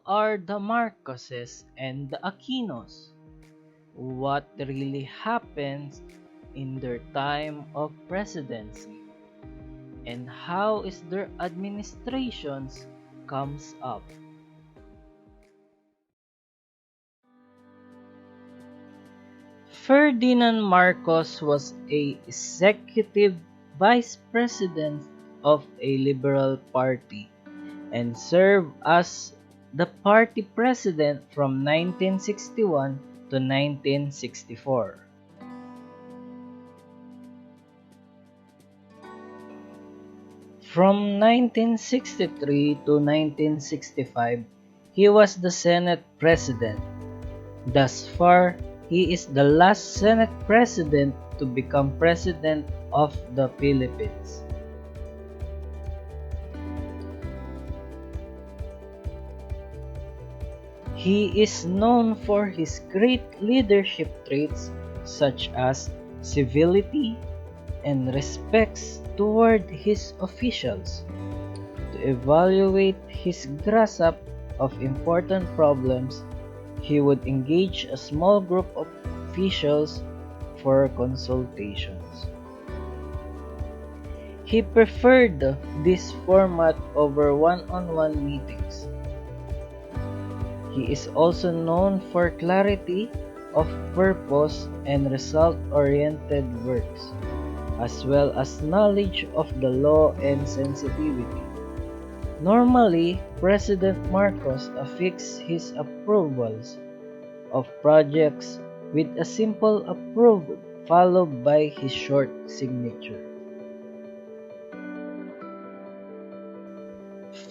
are the Marcoses and the Aquinos? What really happens in their time of presidency? And how is their administrations comes up? Ferdinand Marcos was a executive vice president of a liberal party and served as the party president from 1961 to 1964. From 1963 to 1965, he was the Senate President. Thus far, he is the last Senate President to become President of the Philippines. He is known for his great leadership traits such as civility and respect toward his officials. To evaluate his grasp of important problems, he would engage a small group of officials for consultations. He preferred this format over one-on-one meetings. He is also known for clarity of purpose and result-oriented works, as well as knowledge of the law and sensitivity. Normally, President Marcos affixes his approvals of projects with a simple approval followed by his short signature.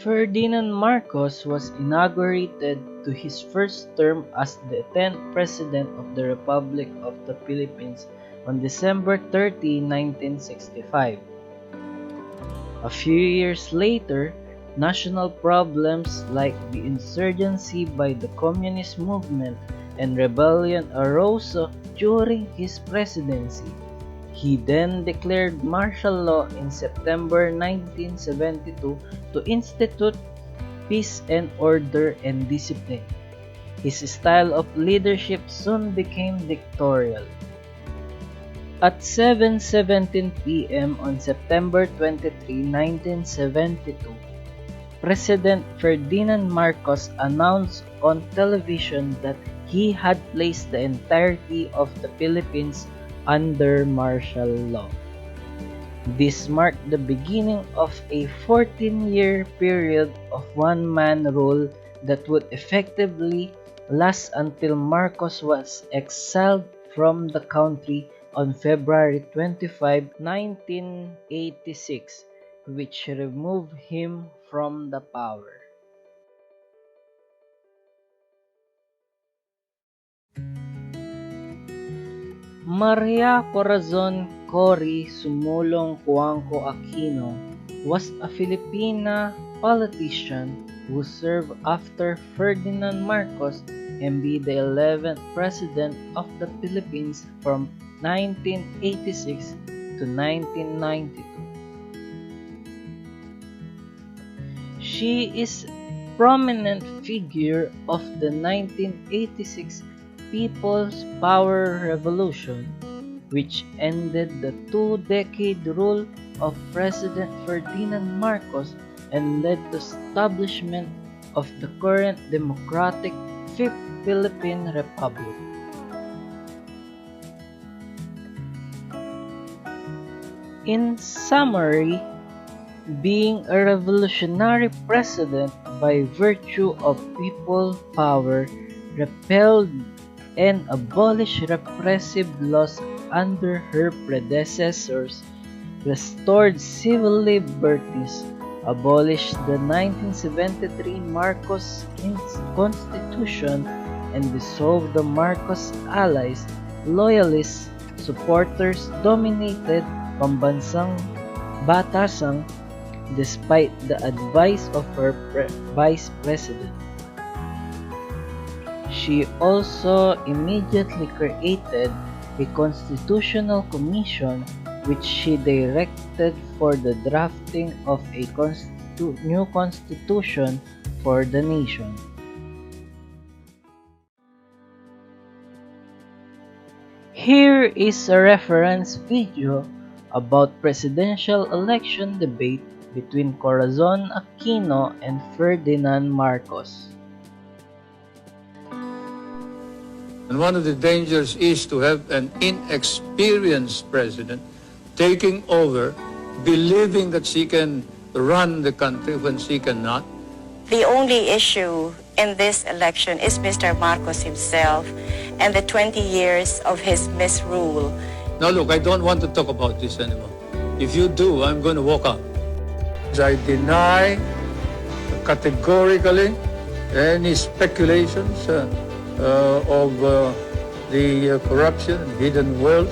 Ferdinand Marcos was inaugurated to his first term as the 10th President of the Republic of the Philippines on December 30, 1965. A few years later, national problems like the insurgency by the communist movement and rebellion arose during his presidency. He then declared martial law in September 1972 to institute peace and order and discipline. His style of leadership soon became dictatorial. At 7:17 p.m. on September 23, 1972, President Ferdinand Marcos announced on television that he had placed the entirety of the Philippines under martial law. This marked the beginning of a 14-year period of one-man rule that would effectively last until Marcos was exiled from the country on February 25, 1986, which removed him from the power. Maria Corazon Cory Sumulong Cuangco Aquino was a Filipina politician who served after Ferdinand Marcos and be the 11th President of the Philippines from 1986 to 1992. She is a prominent figure of the 1986 People's Power Revolution, which ended the two-decade rule of President Ferdinand Marcos and led to establishment of the current democratic Fifth Philippine Republic. In summary, being a revolutionary president by virtue of people power repelled and abolished repressive laws under her predecessors, restored civil liberties, abolished the 1973 Marcos Constitution, and dissolved the Marcos allies, loyalists, supporters dominated pambansang batasang despite the advice of her vice president. She also immediately created a constitutional commission which she directed for the drafting of a new constitution for the nation. Here is a reference video about presidential election debate between Corazon Aquino and Ferdinand Marcos. And one of the dangers is to have an inexperienced president taking over, believing that she can run the country when she cannot. The only issue in this election is Mr. Marcos himself and the 20 years of his misrule. Now look, I don't want to talk about this anymore. If you do, I'm going to walk out. I deny categorically any speculations of the corruption and hidden wealth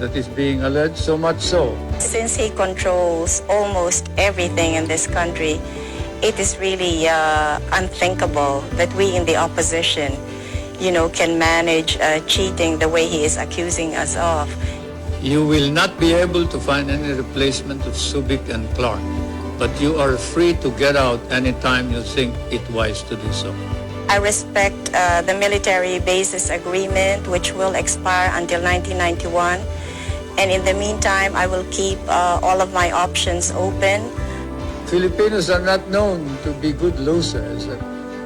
that is being alleged, so much so. Since he controls almost everything in this country, it is really unthinkable that we in the opposition, can manage cheating the way he is accusing us of. You will not be able to find any replacement of Subic and Clark, but you are free to get out anytime you think it wise to do so. I respect the military bases agreement, which will expire until 1991. And in the meantime, I will keep all of my options open. Filipinos are not known to be good losers.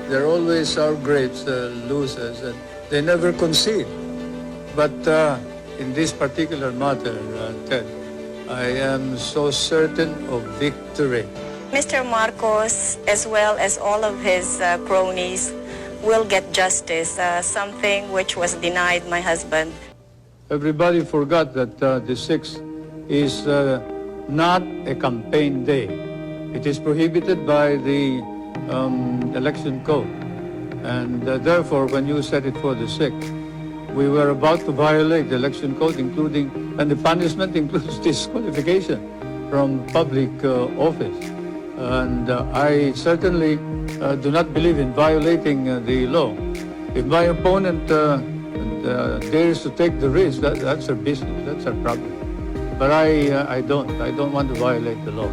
They're always our great losers, and they never concede. But in this particular matter, Ted, I am so certain of victory. Mr. Marcos, as well as all of his cronies, will get justice, something which was denied my husband. Everybody forgot that the 6th is not a campaign day. It is prohibited by the election code. And therefore, when you set it for the 6th, we were about to violate the election code, and the punishment includes disqualification from public office. And I certainly do not believe in violating the law. If my opponent dares to take the risk, that's her business, that's her problem. But I don't want to violate the law.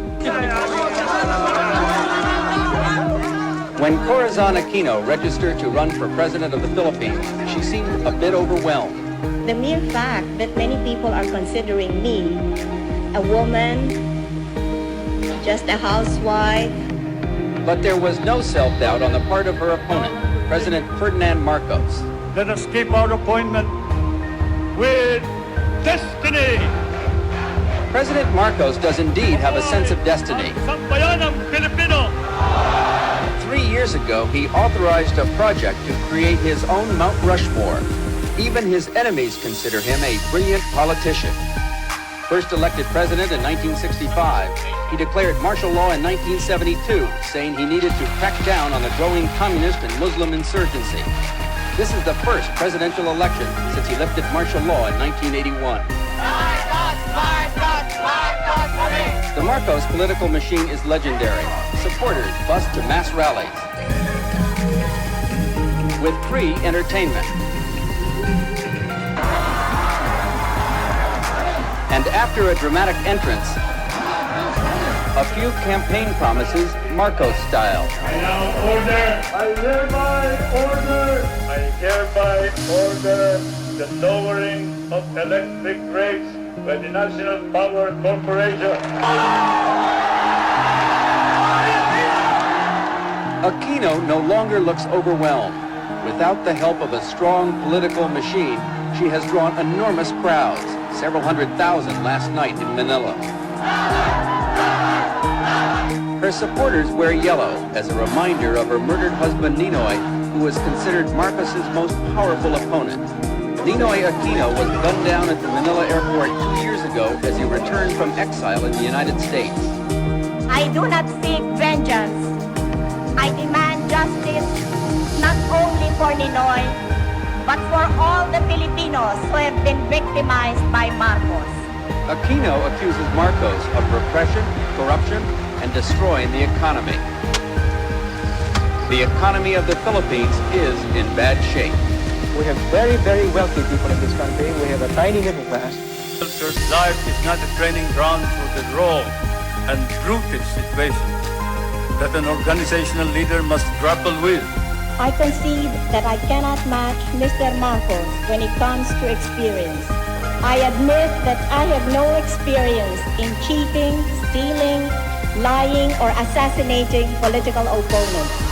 When Corazon Aquino registered to run for president of the Philippines, she seemed a bit overwhelmed. The mere fact that many people are considering me a woman, just a housewife. But there was no self-doubt on the part of her opponent, President Ferdinand Marcos. Let us keep our appointment with destiny. President Marcos does indeed have a sense of destiny. Sambayanang Pilipino. 3 years ago, he authorized a project to create his own Mount Rushmore. Even his enemies consider him a brilliant politician. First elected president in 1965, he declared martial law in 1972, saying he needed to crack down on the growing communist and Muslim insurgency. This is the first presidential election since he lifted martial law in 1981. The Marcos political machine is legendary. Supporters bust to mass rallies with free entertainment. And after a dramatic entrance, a few campaign promises Marcos style. I now order. I hereby order the lowering of electric rates by the National Power Corporation. Aquino no longer looks overwhelmed. Without the help of a strong political machine, she has drawn enormous crowds, several 100,000 last night in Manila. Her supporters wear yellow as a reminder of her murdered husband Ninoy, who was considered Marcos's most powerful opponent. Ninoy Aquino was gunned down at the Manila airport 2 years ago as he returned from exile in the United States. I do not seek vengeance. I demand justice not only for Ninoy, but for all the Filipinos who have been victimized by Marcos. Aquino accuses Marcos of repression, corruption, and destroying the economy. The economy of the Philippines is in bad shape. We have very, very wealthy people in this country. We have a tiny middle class. Life is not a training ground for the raw and brutish situation that an organizational leader must grapple with. I concede that I cannot match Mr. Marcos when it comes to experience. I admit that I have no experience in cheating, stealing, lying, or assassinating political opponents.